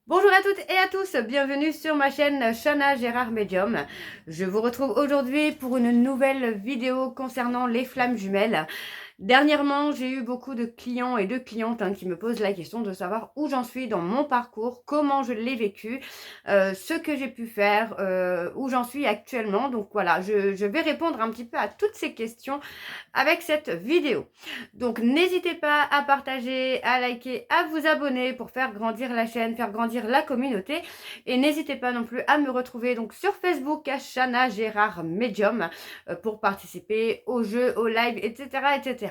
Bonjour à toutes et à tous, bienvenue sur ma chaîne Shana Gérard Medium. Je vous retrouve aujourd'hui pour une nouvelle vidéo concernant les flammes jumelles. Dernièrement, j'ai eu beaucoup de clients et de clientes qui me posent la question de savoir où j'en suis dans mon parcours, comment je l'ai vécu, ce que j'ai pu faire, où j'en suis actuellement. Donc voilà, je vais répondre un petit peu à toutes ces questions avec cette vidéo. Donc n'hésitez pas à partager, à liker, à vous abonner pour faire grandir la chaîne, faire grandir la communauté. Et n'hésitez pas non plus à me retrouver donc sur Facebook à Shana Gérard Medium pour participer aux jeux, aux lives, etc., etc.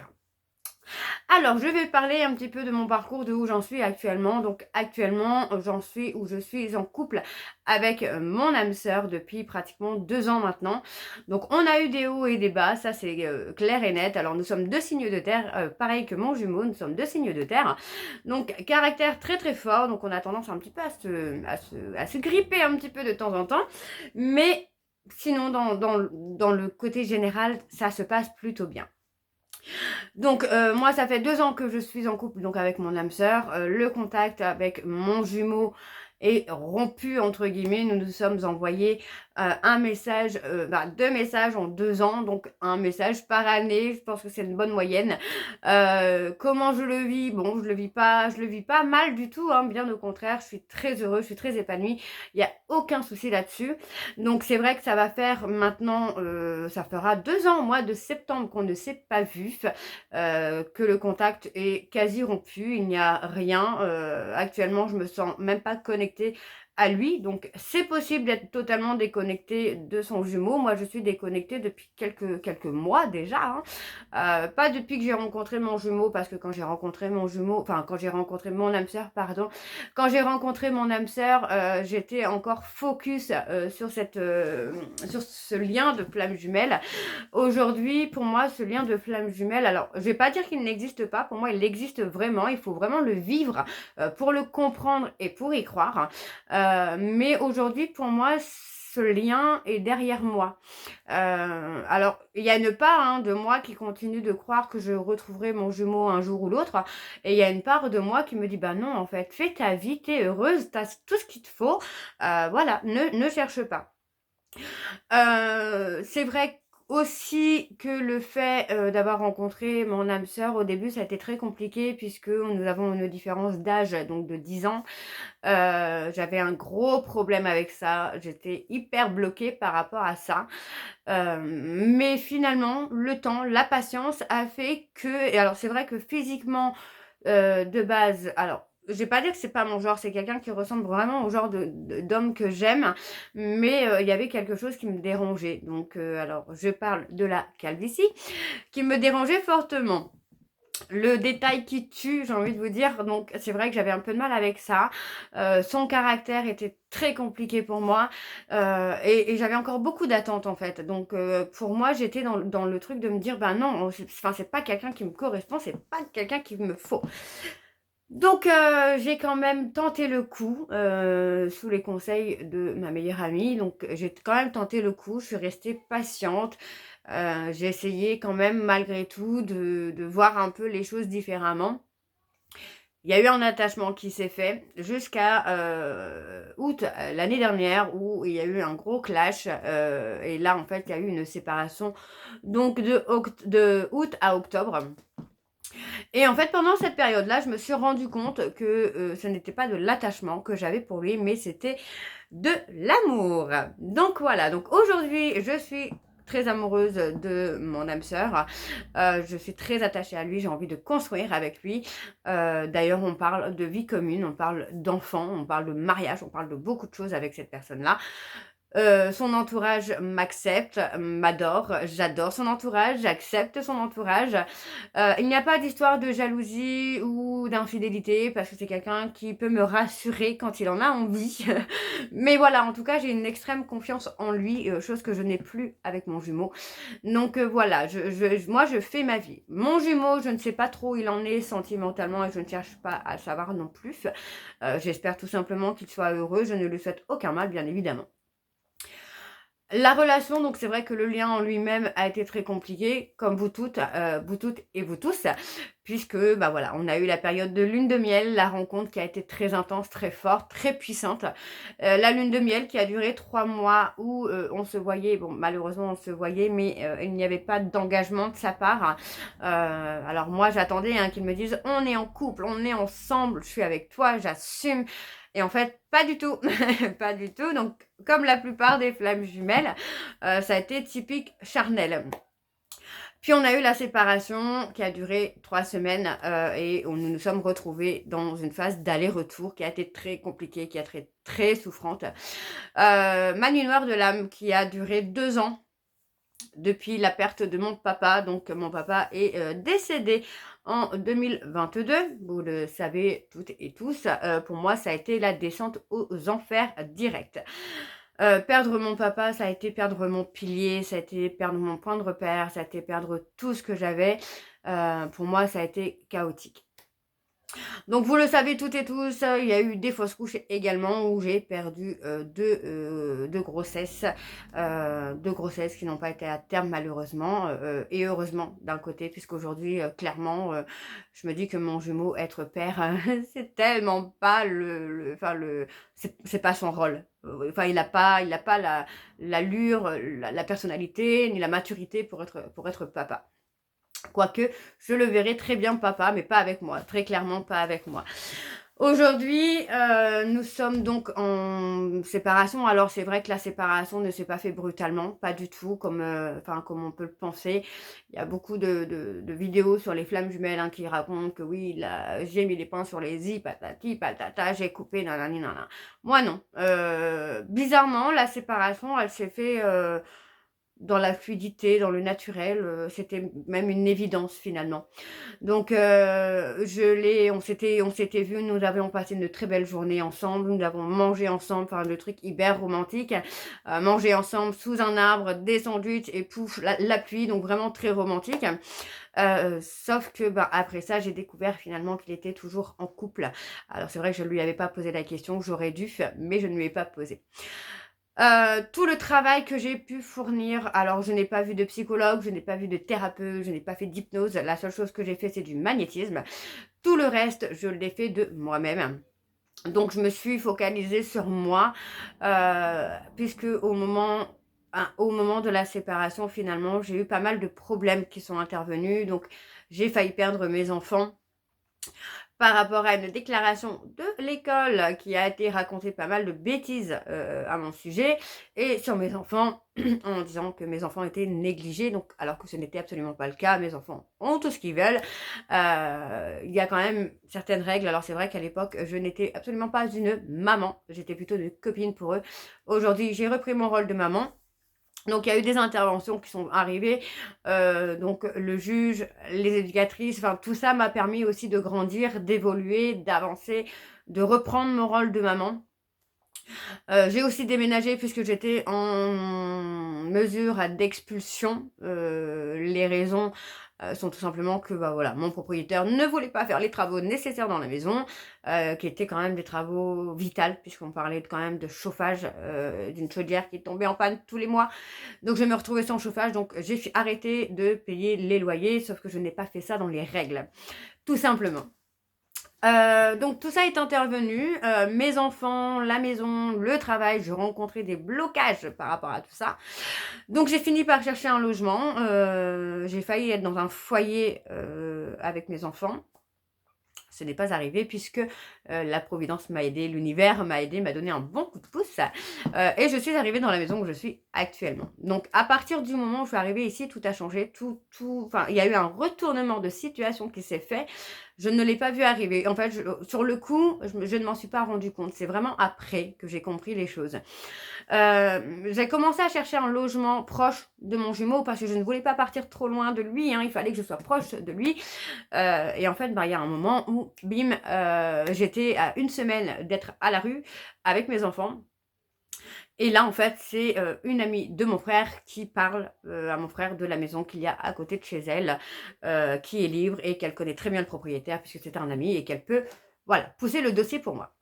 Alors, je vais parler un petit peu de mon parcours, de où j'en suis actuellement. Donc, actuellement, j'en suis où je suis en couple avec mon âme sœur depuis pratiquement 2 ans maintenant. Donc, on a eu des hauts et des bas, ça c'est clair et net. Alors, nous sommes deux signes de terre, pareil que mon jumeau, nous sommes deux signes de terre. Donc, caractère très très fort. Donc, on a tendance un petit peu à se gripper un petit peu de temps en temps. Mais sinon, dans le côté général, ça se passe plutôt bien. Donc moi ça fait 2 ans que je suis en couple donc avec mon âme sœur. Le contact avec mon jumeau est rompu entre guillemets. Nous nous sommes envoyés un message, 2 messages en 2 ans, donc un message par année. Je pense que c'est une bonne moyenne. Comment je le vis? Bon, je le vis pas mal du tout, hein, bien au contraire. Je suis très heureuse, je suis très épanouie. Il n'y a aucun souci là-dessus. Donc c'est vrai que ça va faire maintenant, ça fera 2 ans au mois de septembre qu'on ne s'est pas vu, que le contact est quasi rompu, il n'y a rien. Actuellement, je me sens même pas connectée à lui, donc c'est possible d'être totalement déconnecté de son jumeau. Moi, je suis déconnectée depuis quelques mois déjà, hein. Pas depuis que j'ai rencontré mon jumeau, parce que quand j'ai rencontré mon jumeau, enfin quand j'ai rencontré mon âme sœur, pardon, quand j'ai rencontré mon âme sœur, j'étais encore focus sur ce lien de flamme jumelle. Aujourd'hui, pour moi, ce lien de flamme jumelle, alors je vais pas dire qu'il n'existe pas, pour moi il existe vraiment, il faut vraiment le vivre pour le comprendre et pour y croire. Mais aujourd'hui, pour moi, ce lien est derrière moi. Alors, il y a une part de moi qui continue de croire que je retrouverai mon jumeau un jour ou l'autre, et il y a une part de moi qui me dit, bah non, en fait, fais ta vie, t'es heureuse, t'as tout ce qu'il te faut, voilà, ne cherche pas. C'est vrai aussi que le fait d'avoir rencontré mon âme sœur au début, ça a été très compliqué puisque nous avons une différence d'âge, donc de 10 ans. J'avais un gros problème avec ça. J'étais hyper bloquée par rapport à ça. Mais finalement, le temps, la patience a fait que... Et alors, c'est vrai que physiquement, de base... Alors, je vais pas dire que c'est pas mon genre, c'est quelqu'un qui ressemble vraiment au genre d'homme que j'aime, mais il y avait quelque chose qui me dérangeait. Donc, alors, je parle de la calvitie, qui me dérangeait fortement. Le détail qui tue, j'ai envie de vous dire, donc c'est vrai que j'avais un peu de mal avec ça. Son caractère était très compliqué pour moi, et j'avais encore beaucoup d'attentes en fait. Donc pour moi, j'étais dans le truc de me dire, ben non, c'est pas quelqu'un qui me correspond, c'est pas quelqu'un qu'il me faut. Donc j'ai quand même tenté le coup sous les conseils de ma meilleure amie. Donc j'ai quand même tenté le coup, je suis restée patiente. J'ai essayé quand même malgré tout de voir un peu les choses différemment. Il y a eu un attachement qui s'est fait jusqu'à août l'année dernière où il y a eu un gros clash, et là en fait il y a eu une séparation donc de août à octobre. Et en fait, pendant cette période-là, je me suis rendu compte que ce n'était pas de l'attachement que j'avais pour lui, mais c'était de l'amour. Donc voilà, donc aujourd'hui, je suis très amoureuse de mon âme sœur. Je suis très attachée à lui, j'ai envie de construire avec lui. D'ailleurs, on parle de vie commune, on parle d'enfants, on parle de mariage, on parle de beaucoup de choses avec cette personne-là. Son entourage m'accepte, m'adore, j'adore son entourage, j'accepte son entourage. Il n'y a pas d'histoire de jalousie ou d'infidélité parce que c'est quelqu'un qui peut me rassurer quand il en a envie. Mais voilà, en tout cas, j'ai une extrême confiance en lui, chose que je n'ai plus avec mon jumeau. Donc voilà, moi je fais ma vie. Mon jumeau, je ne sais pas trop où il en est sentimentalement et je ne cherche pas à savoir non plus. J'espère tout simplement qu'il soit heureux, je ne lui souhaite aucun mal, bien évidemment. La relation, donc c'est vrai que le lien en lui-même a été très compliqué, comme vous toutes et vous tous. puisque bah voilà, on a eu la période de lune de miel, la rencontre qui a été très intense, très forte, très puissante. La lune de miel qui a duré 3 mois où on se voyait, bon malheureusement on se voyait, mais il n'y avait pas d'engagement de sa part. Alors moi j'attendais hein, qu'il me dise on est en couple, on est ensemble, je suis avec toi, j'assume. Et en fait, pas du tout, pas du tout. Donc, comme la plupart des flammes jumelles, ça a été typique charnel. Puis on a eu la séparation qui a duré 3 semaines et nous nous sommes retrouvés dans une phase d'aller-retour qui a été très compliquée, qui a été très souffrante. Ma nuit noire de l'âme qui a duré 2 ans depuis la perte de mon papa. Donc mon papa est décédé en 2022. Vous le savez toutes et tous. Pour moi, ça a été la descente aux enfers directs. Perdre mon papa, ça a été perdre mon pilier, ça a été perdre mon point de repère, ça a été perdre tout ce que j'avais. Pour moi, ça a été chaotique. Donc, vous le savez toutes et tous, il y a eu des fausses couches également où j'ai perdu deux grossesses qui n'ont pas été à terme malheureusement et heureusement d'un côté puisqu'aujourd'hui, clairement, je me dis que mon jumeau être père, c'est tellement pas c'est pas son rôle. Enfin, il a pas l'allure, la personnalité ni la maturité pour être papa. Quoique, je le verrai très bien papa, mais pas avec moi. Très clairement, pas avec moi. Aujourd'hui, nous sommes donc en séparation. Alors, c'est vrai que la séparation ne s'est pas fait brutalement, pas du tout, comme on peut le penser. Il y a beaucoup de vidéos sur les flammes jumelles hein, qui racontent que oui, j'ai mis les points sur les i, patati, patata, j'ai coupé, nanani, nanana. Moi, non. Bizarrement, la séparation, elle s'est fait... dans la fluidité, dans le naturel, c'était même une évidence finalement. Donc on s'était vus, nous avions passé une très belle journée ensemble, nous avons mangé ensemble, enfin le truc hyper romantique, manger ensemble sous un arbre, des sandwichs et pouf, la pluie, donc vraiment très romantique. Sauf que après ça, j'ai découvert finalement qu'il était toujours en couple. Alors c'est vrai que je ne lui avais pas posé la question, j'aurais dû, mais je ne lui ai pas posé. Tout le travail que j'ai pu fournir, alors je n'ai pas vu de psychologue, je n'ai pas vu de thérapeute, je n'ai pas fait d'hypnose, la seule chose que j'ai fait c'est du magnétisme. Tout le reste, je l'ai fait de moi-même. Donc je me suis focalisée sur moi, puisque au moment de la séparation, finalement, j'ai eu pas mal de problèmes qui sont intervenus. Donc j'ai failli perdre mes enfants par rapport à une déclaration de l'école qui a été racontée pas mal de bêtises à mon sujet et sur mes enfants en disant que mes enfants étaient négligés, donc alors que ce n'était absolument pas le cas. Mes enfants ont tout ce qu'ils veulent. Il y a quand même certaines règles. Alors c'est vrai qu'à l'époque, je n'étais absolument pas une maman, j'étais plutôt une copine pour eux. Aujourd'hui, j'ai repris mon rôle de maman. Donc, il y a eu des interventions qui sont arrivées. Donc, le juge, les éducatrices, enfin, tout ça m'a permis aussi de grandir, d'évoluer, d'avancer, de reprendre mon rôle de maman. J'ai aussi déménagé puisque j'étais en mesure d'expulsion. Les raisons sont tout simplement que voilà, mon propriétaire ne voulait pas faire les travaux nécessaires dans la maison, qui étaient quand même des travaux vitaux, puisqu'on parlait quand même de chauffage, d'une chaudière qui tombait en panne tous les mois. Donc je me retrouvais sans chauffage, donc j'ai arrêté de payer les loyers, sauf que je n'ai pas fait ça dans les règles, tout simplement. Donc tout ça est intervenu, mes enfants, la maison, le travail, je rencontrais des blocages par rapport à tout ça. Donc j'ai fini par chercher un logement, j'ai failli être dans un foyer avec mes enfants. Ce n'est pas arrivé puisque la Providence m'a aidé, l'univers m'a aidé, m'a donné un bon coup de pouce et je suis arrivée dans la maison où je suis actuellement. Donc à partir du moment où je suis arrivée ici, tout a changé, il y a eu un retournement de situation qui s'est fait. Je ne l'ai pas vu arriver. En fait, sur le coup, je ne m'en suis pas rendu compte. C'est vraiment après que j'ai compris les choses. J'ai commencé à chercher un logement proche de mon jumeau parce que je ne voulais pas partir trop loin de lui. Hein, il fallait que je sois proche de lui. Et en fait, il y a un moment où, bim, j'étais à 1 semaine d'être à la rue avec mes enfants. Et là, en fait, c'est une amie de mon frère qui parle à mon frère de la maison qu'il y a à côté de chez elle, qui est libre et qu'elle connaît très bien le propriétaire puisque c'est un ami et qu'elle peut, voilà, pousser le dossier pour moi.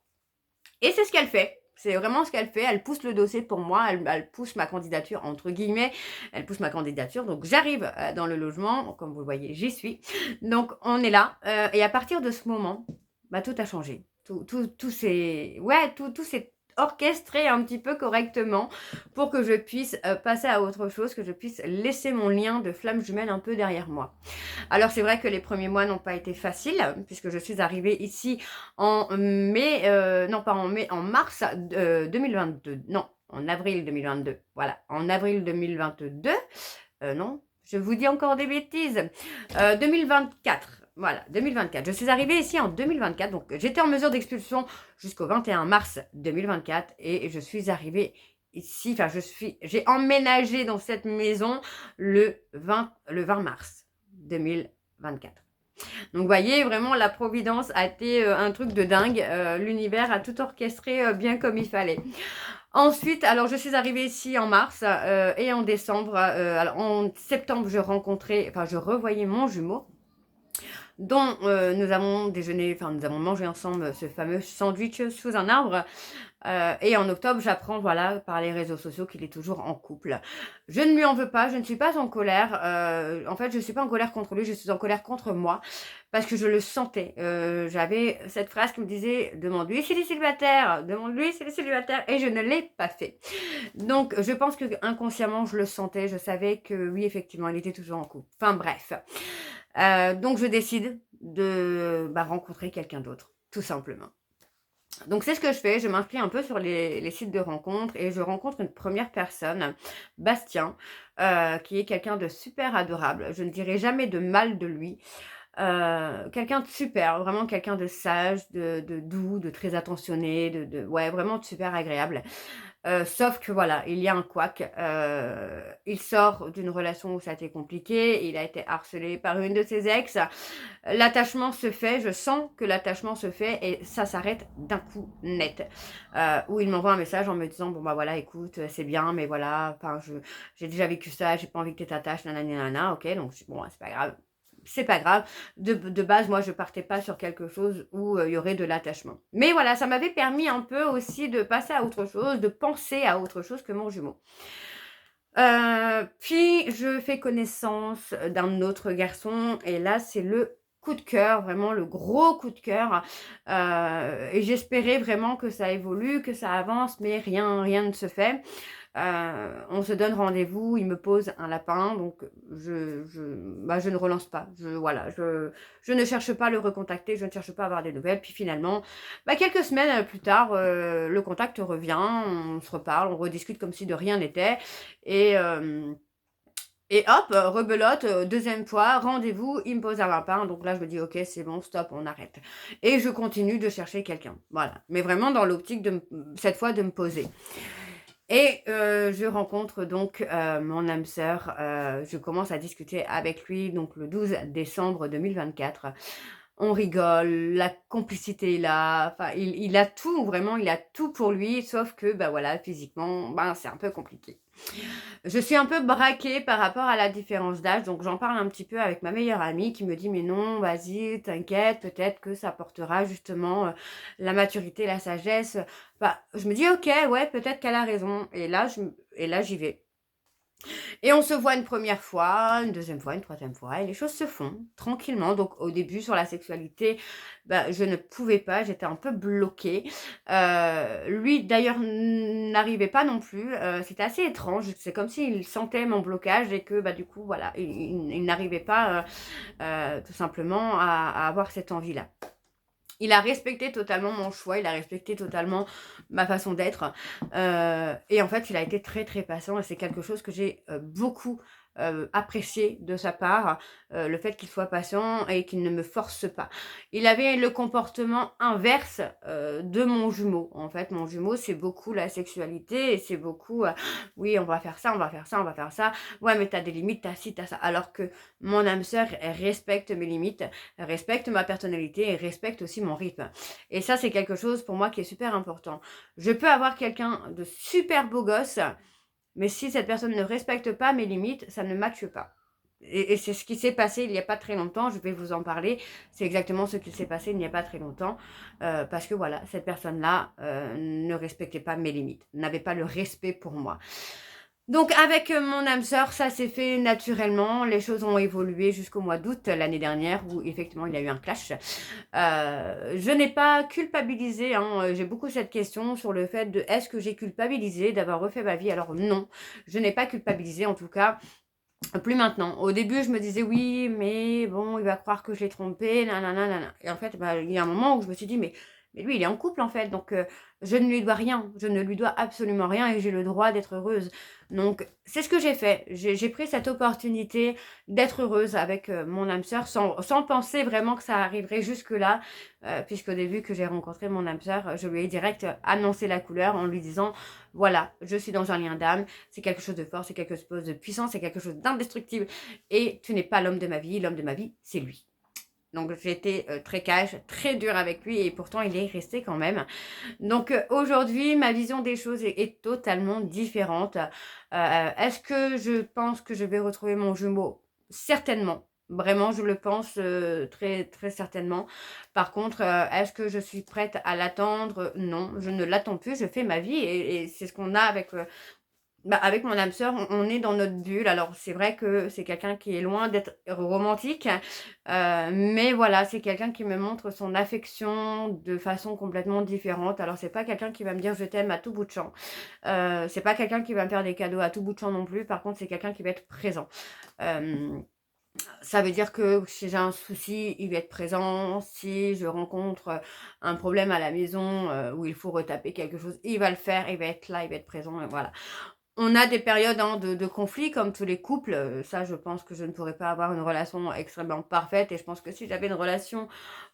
Et c'est ce qu'elle fait. C'est vraiment ce qu'elle fait. Elle pousse le dossier pour moi. Elle pousse ma candidature, entre guillemets. Elle pousse ma candidature. Donc, j'arrive dans le logement. Comme vous le voyez, j'y suis. Donc, on est là. Et à partir de ce moment, bah, tout a changé. Tout s'est orchestré un petit peu correctement pour que je puisse passer à autre chose, que je puisse laisser mon lien de flamme jumelle un peu derrière moi. Alors c'est vrai que les premiers mois n'ont pas été faciles, puisque je suis arrivée ici en mai, non pas en mai, en mars 2022, non, en avril 2022, voilà, en avril 2022, non, je vous dis encore des bêtises, 2024. Voilà, 2024. Je suis arrivée ici en 2024, donc j'étais en mesure d'expulsion jusqu'au 21 mars 2024 et je suis arrivée ici, enfin j'ai emménagé dans cette maison le 20 mars 2024. Donc, vous voyez, vraiment, la providence a été un truc de dingue. L'univers a tout orchestré bien comme il fallait. Ensuite, alors, je suis arrivée ici en mars et en décembre. Alors, en septembre, je revoyais mon jumeau dont nous avons déjeuné, enfin nous avons mangé ensemble ce fameux sandwich sous un arbre. Et en octobre, j'apprends, voilà, par les réseaux sociaux qu'il est toujours en couple. Je ne lui en veux pas, je ne suis pas en colère. En fait, je ne suis pas en colère contre lui, je suis en colère contre moi. Parce que je le sentais. J'avais cette phrase qui me disait « Demande-lui s'il est célibataire, demande-lui s'il est célibataire ». Et je ne l'ai pas fait. Donc, je pense que inconsciemment, je le sentais. Je savais que oui, effectivement, il était toujours en couple. Enfin, bref. Donc, je décide de rencontrer quelqu'un d'autre, tout simplement. Donc, c'est ce que je fais. Je m'inscris un peu sur les sites de rencontres et je rencontre une première personne, Bastien, qui est quelqu'un de super adorable. Je ne dirai jamais de mal de lui. Quelqu'un de super, vraiment quelqu'un de sage, de doux, de très attentionné, ouais, vraiment de super agréable. Sauf que voilà, il y a un couac. Il sort d'une relation où ça a été compliqué. Il a été harcelé par une de ses ex. L'attachement se fait. Je sens que l'attachement se fait et ça s'arrête d'un coup net. Où il m'envoie un message en me disant bon bah voilà, écoute, c'est bien, mais voilà, enfin j'ai déjà vécu ça, j'ai pas envie que tu t'attaches, nanana, ok, donc bon, c'est pas grave. C'est pas grave. De base, moi, je partais pas sur quelque chose où il y aurait de l'attachement. Mais voilà, ça m'avait permis un peu aussi de passer à autre chose, de penser à autre chose que mon jumeau. Puis, je fais connaissance d'un autre garçon et là, c'est le coup de cœur, vraiment le gros coup de cœur. Et j'espérais vraiment que ça évolue, que ça avance, mais rien ne se fait. On se donne rendez-vous, il me pose un lapin, donc je ne relance pas. Je ne cherche pas à le recontacter, je ne cherche pas à avoir des nouvelles. Puis finalement, quelques semaines plus tard, le contact revient, on se reparle, on rediscute comme si de rien n'était. Et hop, rebelote, deuxième fois, rendez-vous, il me pose un lapin. Donc là, je me dis, ok, c'est bon, stop, on arrête. Et je continue de chercher quelqu'un. Voilà. Mais vraiment dans l'optique cette fois de me poser. Et je rencontre donc mon âme sœur, je commence à discuter avec lui donc le 12 décembre 2024. On rigole, la complicité est là, enfin il a tout, vraiment il a tout pour lui, sauf que voilà, physiquement, c'est un peu compliqué. Je suis un peu braquée par rapport à la différence d'âge, donc j'en parle un petit peu avec ma meilleure amie qui me dit mais non, vas-y, t'inquiète, peut-être que ça portera justement la maturité, la sagesse. Je me dis ok, ouais, peut-être qu'elle a raison, et là j'y vais. Et on se voit une première fois, une deuxième fois, une troisième fois, et les choses se font tranquillement. Donc au début sur la sexualité, je ne pouvais pas, j'étais un peu bloquée. Lui d'ailleurs n'arrivait pas non plus, c'était assez étrange, c'est comme s'il sentait mon blocage et que du coup voilà, il n'arrivait pas tout simplement à avoir cette envie-là. Il a respecté totalement mon choix, il a respecté totalement ma façon d'être. Et en fait, il a été très très patient et c'est quelque chose que j'ai beaucoup apprécié de sa part, le fait qu'il soit patient et qu'il ne me force pas. Il avait le comportement inverse de mon jumeau. En fait, mon jumeau, c'est beaucoup la sexualité et c'est beaucoup oui, on va faire ça, on va faire ça, on va faire ça. Ouais, mais t'as des limites, t'as ci, t'as ça. Alors que mon âme sœur, elle respecte mes limites, elle respecte ma personnalité et respecte aussi mon rythme. Et ça, c'est quelque chose pour moi qui est super important. Je peux avoir quelqu'un de super beau gosse, mais si cette personne ne respecte pas mes limites, ça ne matche pas. et c'est ce qui s'est passé il n'y a pas très longtemps, je vais vous en parler, c'est exactement ce qui s'est passé il n'y a pas très longtemps, parce que voilà, cette personne-là ne respectait pas mes limites, n'avait pas le respect pour moi. Donc avec mon âme sœur, ça s'est fait naturellement, les choses ont évolué jusqu'au mois d'août l'année dernière, où effectivement il y a eu un clash. Je n'ai pas culpabilisé, hein, j'ai beaucoup cette question sur le fait de est-ce que j'ai culpabilisé d'avoir refait ma vie? Alors non, je n'ai pas culpabilisé en tout cas. Plus maintenant. Au début, je me disais oui, mais bon, il va croire que je l'ai trompé, nanana, nanana. Et en fait, bah, il y a un moment où je me suis dit, mais lui, il est en couple en fait, donc je ne lui dois rien, je ne lui dois absolument rien et j'ai le droit d'être heureuse. Donc, c'est ce que j'ai fait. J'ai pris cette opportunité d'être heureuse avec mon âme sœur sans penser vraiment que ça arriverait jusque-là, puisqu'au début que j'ai rencontré mon âme sœur, je lui ai direct annoncé la couleur en lui disant, voilà, je suis dans un lien d'âme, c'est quelque chose de fort, c'est quelque chose de puissant, c'est quelque chose d'indestructible et tu n'es pas l'homme de ma vie, c'est lui. Donc j'ai été très cash, très dure avec lui et pourtant il est resté quand même. Donc aujourd'hui, ma vision des choses est totalement différente. Est-ce que je pense que je vais retrouver mon jumeau? Certainement. Vraiment, je le pense très, très certainement. Par contre, est-ce que je suis prête à l'attendre? Non, je ne l'attends plus. Je fais ma vie et c'est ce qu'on a avec avec mon âme sœur, on est dans notre bulle. Alors c'est vrai que c'est quelqu'un qui est loin d'être romantique, mais voilà, c'est quelqu'un qui me montre son affection de façon complètement différente. Alors c'est pas quelqu'un qui va me dire je t'aime à tout bout de champ. C'est pas quelqu'un qui va me faire des cadeaux à tout bout de champ non plus. Par contre, c'est quelqu'un qui va être présent. Ça veut dire que si j'ai un souci, il va être présent. Si je rencontre un problème à la maison où il faut retaper quelque chose, il va le faire, il va être là, il va être présent, et voilà. On a des périodes de conflit comme tous les couples. Ça, je pense que je ne pourrais pas avoir une relation extrêmement parfaite. Et je pense que si j'avais une relation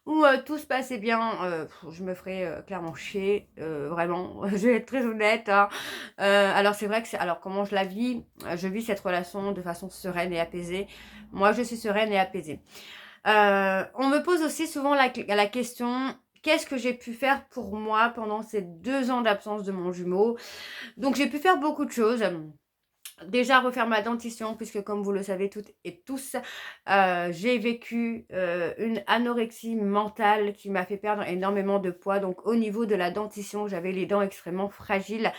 où tout se passait bien, je me ferais clairement chier. Vraiment, je vais être très honnête, hein. Alors c'est vrai que c'est... Alors comment je la vis? Je vis cette relation de façon sereine et apaisée. Moi, je suis sereine et apaisée. On me pose aussi souvent la question... Qu'est-ce que j'ai pu faire pour moi pendant ces 2 ans d'absence de mon jumeau? Donc j'ai pu faire beaucoup de choses. Déjà refaire ma dentition puisque comme vous le savez toutes et tous, j'ai vécu une anorexie mentale qui m'a fait perdre énormément de poids. Donc au niveau de la dentition, j'avais les dents extrêmement fragiles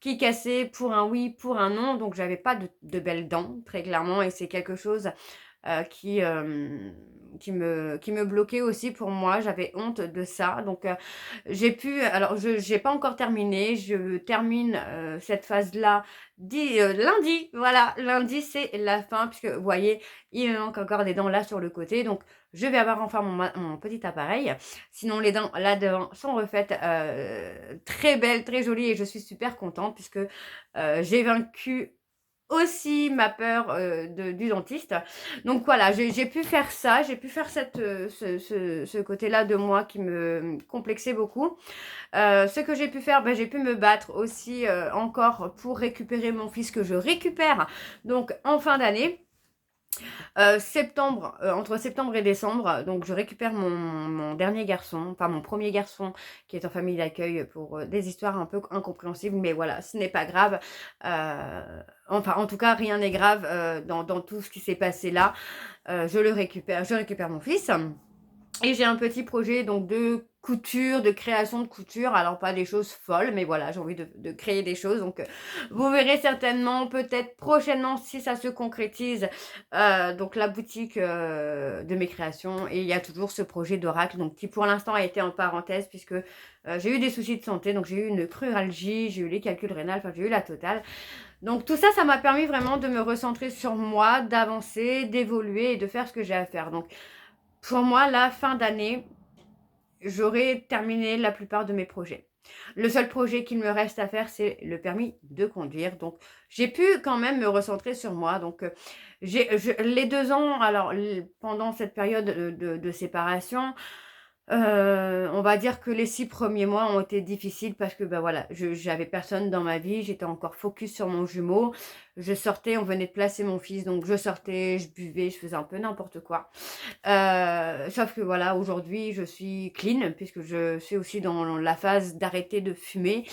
qui cassaient pour un oui, pour un non. Donc j'avais pas de belles dents très clairement et c'est quelque chose qui me bloquait aussi pour moi. J'avais honte de ça. Donc, j'ai pu... Alors, je n'ai pas encore terminé. Je termine cette phase-là lundi. Voilà, lundi, c'est la fin. Puisque, vous voyez, il me manque encore des dents là sur le côté. Donc, je vais avoir enfin mon petit appareil. Sinon, les dents là-devant sont refaites très belles, très jolies. Et je suis super contente puisque j'ai vaincu aussi ma peur du dentiste. Donc voilà, j'ai pu faire ça, j'ai pu faire ce côté-là de moi qui me complexait beaucoup. Ce que j'ai pu faire, j'ai pu me battre aussi encore pour récupérer mon fils que je récupère donc en fin d'année. Entre septembre et décembre, donc je récupère mon dernier garçon, enfin mon premier garçon qui est en famille d'accueil pour des histoires un peu incompréhensibles, mais voilà, ce n'est pas grave. Enfin, en tout cas, rien n'est grave dans tout ce qui s'est passé là. Je récupère mon fils. Et j'ai un petit projet donc de couture, de création de couture. Alors pas des choses folles, mais voilà, j'ai envie de créer des choses. Donc vous verrez certainement, peut-être prochainement, si ça se concrétise, donc la boutique de mes créations. Et il y a toujours ce projet d'oracle, donc qui pour l'instant a été en parenthèse, puisque j'ai eu des soucis de santé. Donc j'ai eu une cruralgie, j'ai eu les calculs rénals, enfin j'ai eu la totale. Donc tout ça, ça m'a permis vraiment de me recentrer sur moi, d'avancer, d'évoluer et de faire ce que j'ai à faire. Donc pour moi, la fin d'année, j'aurai terminé la plupart de mes projets. Le seul projet qu'il me reste à faire, c'est le permis de conduire. Donc, j'ai pu quand même me recentrer sur moi. Donc, les 2 ans, alors pendant cette période de séparation, On va dire que les 6 premiers mois ont été difficiles parce que, bah, voilà, j'avais personne dans ma vie, j'étais encore focus sur mon jumeau. Je sortais, on venait de placer mon fils, donc je sortais, je buvais, je faisais un peu n'importe quoi. Sauf que voilà, aujourd'hui, je suis clean puisque je suis aussi dans la phase d'arrêter de fumer.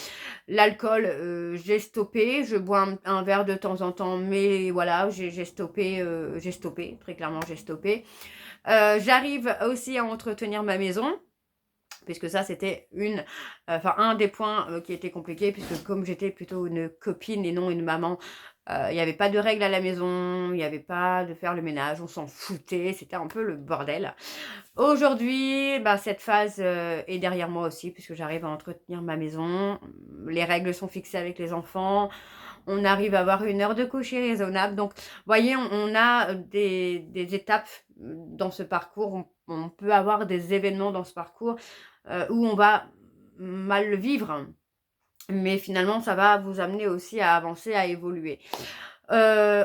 L'alcool, j'ai stoppé, je bois un verre de temps en temps, mais voilà, j'ai stoppé, très clairement, j'ai stoppé. J'arrive aussi à entretenir ma maison, puisque ça c'était un des points qui était compliqué, puisque comme j'étais plutôt une copine et non une maman, il n'y avait pas de règles à la maison, il n'y avait pas de faire le ménage, on s'en foutait, c'était un peu le bordel. Aujourd'hui, bah, cette phase est derrière moi aussi, puisque j'arrive à entretenir ma maison, les règles sont fixées avec les enfants, on arrive à avoir une heure de coucher raisonnable. Donc, vous voyez, on a des étapes dans ce parcours, on peut avoir des événements dans ce parcours où on va mal le vivre, mais finalement, ça va vous amener aussi à avancer, à évoluer.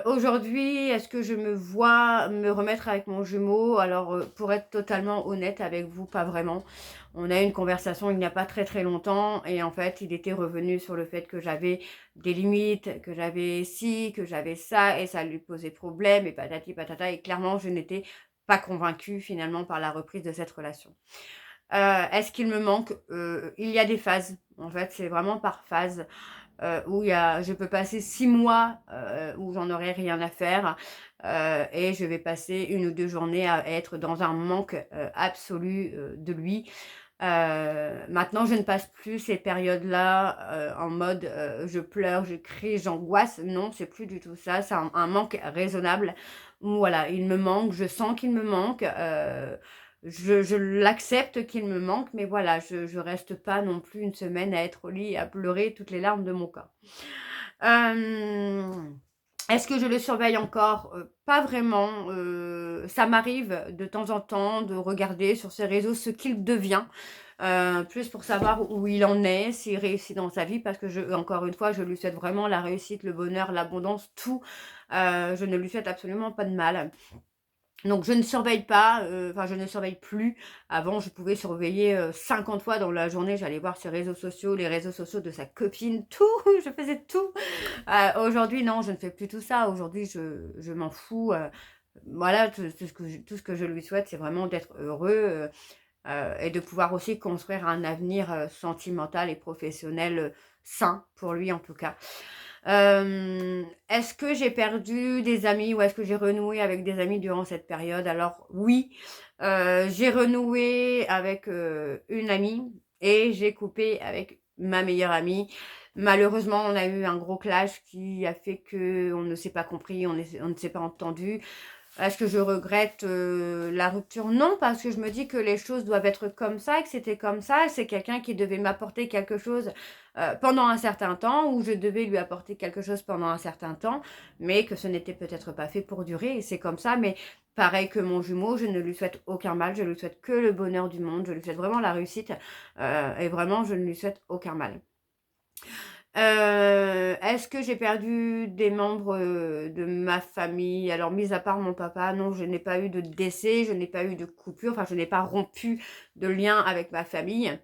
Aujourd'hui, est-ce que je me vois me remettre avec mon jumeau? Alors, pour être totalement honnête avec vous, pas vraiment. On a eu une conversation il n'y a pas très très longtemps et en fait, il était revenu sur le fait que j'avais des limites, que j'avais ci, que j'avais ça et ça lui posait problème et patati patata et clairement, je n'étais pas convaincue finalement par la reprise de cette relation. Est-ce qu'il me manque? Il y a des phases. En fait, c'est vraiment par phase où je peux passer 6 mois où j'en aurai rien à faire et je vais passer 1 ou 2 journées à être dans un manque absolu de lui. Maintenant, je ne passe plus ces périodes-là en mode je pleure, je crie, j'angoisse. Non, c'est plus du tout ça. C'est un manque raisonnable. Voilà, il me manque, je sens qu'il me manque. Je l'accepte qu'il me manque, mais voilà, je reste pas non plus une semaine à être au lit et à pleurer toutes les larmes de mon corps. Est-ce que je le surveille encore? Pas vraiment. Ça m'arrive de temps en temps de regarder sur ses réseaux ce qu'il devient, plus pour savoir où il en est, s'il réussit dans sa vie, parce que encore une fois, je lui souhaite vraiment la réussite, le bonheur, l'abondance, tout. Je ne lui souhaite absolument pas de mal. Donc je ne surveille pas, je ne surveille plus. Avant, je pouvais surveiller 50 fois dans la journée. J'allais voir ses réseaux sociaux, les réseaux sociaux de sa copine, tout. Je faisais tout. Aujourd'hui, non, je ne fais plus tout ça. Aujourd'hui, je m'en fous. Voilà, tout ce que je lui souhaite, c'est vraiment d'être heureux et de pouvoir aussi construire un avenir sentimental et professionnel sain pour lui en tout cas. Est-ce que j'ai perdu des amis ou est-ce que j'ai renoué avec des amis durant cette période? Alors oui, j'ai renoué avec une amie et j'ai coupé avec ma meilleure amie. Malheureusement, on a eu un gros clash qui a fait que on ne s'est pas compris, on ne s'est pas entendu. Est-ce que je regrette la rupture? Non, parce que je me dis que les choses doivent être comme ça, que c'était comme ça. C'est quelqu'un qui devait m'apporter quelque chose pendant un certain temps, ou je devais lui apporter quelque chose pendant un certain temps, mais que ce n'était peut-être pas fait pour durer, et c'est comme ça. Mais pareil que mon jumeau, je ne lui souhaite aucun mal, je lui souhaite que le bonheur du monde, je lui souhaite vraiment la réussite, et vraiment, je ne lui souhaite aucun mal. Est-ce que j'ai perdu des membres de ma famille? Alors, mis à part mon papa, non, je n'ai pas eu de décès, je n'ai pas eu de coupure, enfin, je n'ai pas rompu de lien avec ma famille.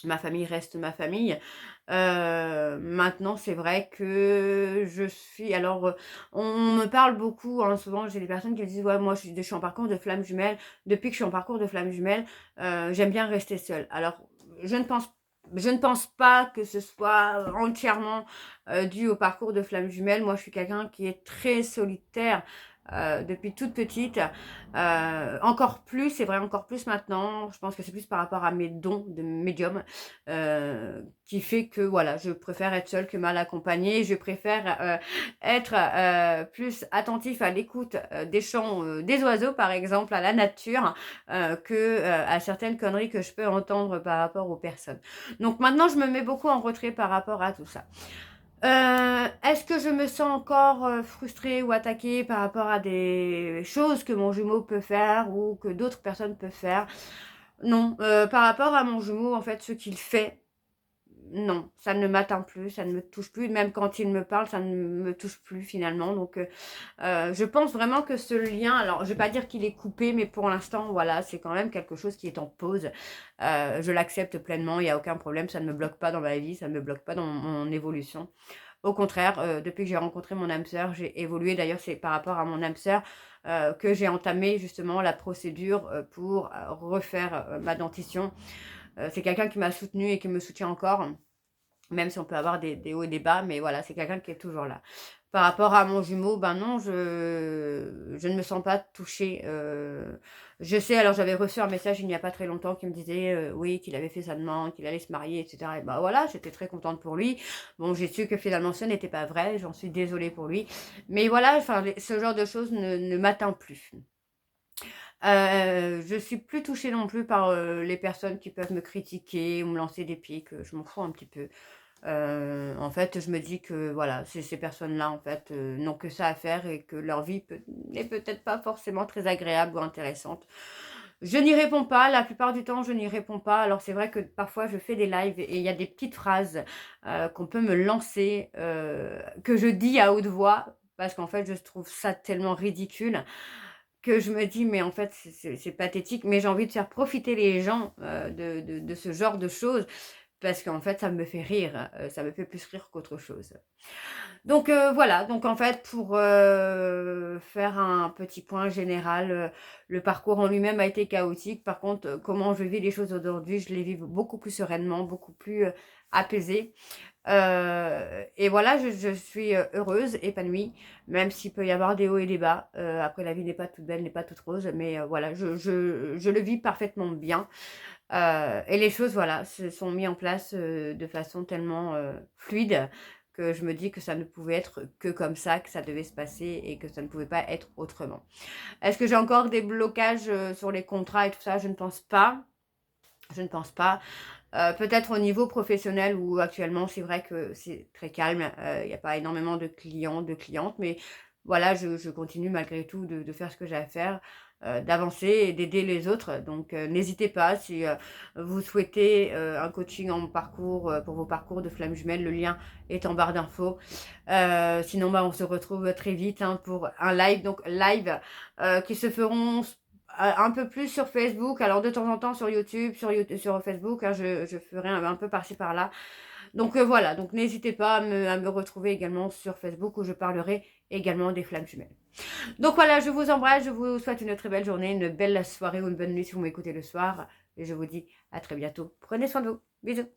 Ma famille reste ma famille. Maintenant, c'est vrai que je suis... Alors, on me parle beaucoup, hein, souvent, j'ai des personnes qui me disent, ouais, moi, je suis en parcours de flamme jumelle. Depuis que je suis en parcours de flamme jumelle, j'aime bien rester seule. Alors, je ne pense je ne pense pas que ce soit entièrement dû au parcours de flamme jumelle. Moi, je suis quelqu'un qui est très solitaire depuis toute petite. Encore plus, c'est vrai, encore plus maintenant. Je pense que c'est plus par rapport à mes dons de médium qui fait que voilà, je préfère être seule que mal accompagnée. Je préfère être plus attentif à l'écoute des chants des oiseaux, par exemple, à la nature, que à certaines conneries que je peux entendre par rapport aux personnes. Donc maintenant, je me mets beaucoup en retrait par rapport à tout ça. Est-ce que je me sens encore frustrée ou attaquée par rapport à des choses que mon jumeau peut faire ou que d'autres personnes peuvent faire? Non, par rapport à mon jumeau, en fait, ce qu'il fait, non, ça ne m'atteint plus, ça ne me touche plus. Même quand il me parle, ça ne me touche plus finalement. Donc, je pense vraiment que ce lien, alors je vais pas dire qu'il est coupé, mais pour l'instant, voilà, c'est quand même quelque chose qui est en pause. Je l'accepte pleinement, il n'y a aucun problème, ça ne me bloque pas dans ma vie, ça ne me bloque pas dans mon évolution. Au contraire, depuis que j'ai rencontré mon âme sœur, j'ai évolué. D'ailleurs, c'est par rapport à mon âme sœur que j'ai entamé justement la procédure pour refaire ma dentition. C'est quelqu'un qui m'a soutenue et qui me soutient encore, même si on peut avoir des hauts et des bas, mais voilà, c'est quelqu'un qui est toujours là. Par rapport à mon jumeau, ben non, je ne me sens pas touchée. Je sais, alors j'avais reçu un message il n'y a pas très longtemps qui me disait oui, qu'il avait fait sa demande, qu'il allait se marier, etc. Et ben voilà, j'étais très contente pour lui. Bon, j'ai su que finalement ce n'était pas vrai, j'en suis désolée pour lui. Mais voilà, enfin, ce genre de choses ne m'atteint plus. Je suis plus touchée non plus par les personnes qui peuvent me critiquer ou me lancer des pics, je m'en fous un petit peu. En fait, je me dis que voilà, ces personnes-là, en fait, n'ont que ça à faire et que leur vie n'est peut-être pas forcément très agréable ou intéressante. Je n'y réponds pas, la plupart du temps, je n'y réponds pas. Alors, c'est vrai que parfois, je fais des lives et il y a des petites phrases qu'on peut me lancer, que je dis à haute voix, parce qu'en fait, je trouve ça tellement ridicule que je me dis, mais en fait, c'est pathétique, mais j'ai envie de faire profiter les gens de ce genre de choses, parce qu'en fait, ça me fait rire, ça me fait plus rire qu'autre chose. Donc voilà, donc en fait, pour faire un petit point général, le parcours en lui-même a été chaotique. Par contre, comment je vis les choses aujourd'hui, je les vis beaucoup plus sereinement, beaucoup plus apaisée. Et voilà, je suis heureuse, épanouie, même s'il peut y avoir des hauts et des bas. Après, la vie n'est pas toute belle, n'est pas toute rose, mais voilà, je le vis parfaitement bien. Et les choses, voilà, se sont mis en place de façon tellement fluide que je me dis que ça ne pouvait être que comme ça, que ça devait se passer et que ça ne pouvait pas être autrement. Est-ce que j'ai encore des blocages sur les contrats et tout ça? Je ne pense pas. Je ne pense pas. Peut-être au niveau professionnel où actuellement c'est vrai que c'est très calme, il n'y a pas énormément de clients, de clientes, mais voilà, je continue malgré tout de faire ce que j'ai à faire, d'avancer et d'aider les autres. Donc n'hésitez pas si vous souhaitez un coaching en parcours, pour vos parcours de flammes jumelles, le lien est en barre d'infos. Sinon, bah, on se retrouve très vite hein, pour un live, donc live qui se feront un peu plus sur Facebook, alors de temps en temps sur YouTube, sur Facebook, hein, je ferai un peu par-ci par-là. Donc voilà, donc n'hésitez pas à me retrouver également sur Facebook où je parlerai également des flammes jumelles. Donc voilà, je vous embrasse, je vous souhaite une très belle journée, une belle soirée ou une bonne nuit si vous m'écoutez le soir. Et je vous dis à très bientôt. Prenez soin de vous. Bisous.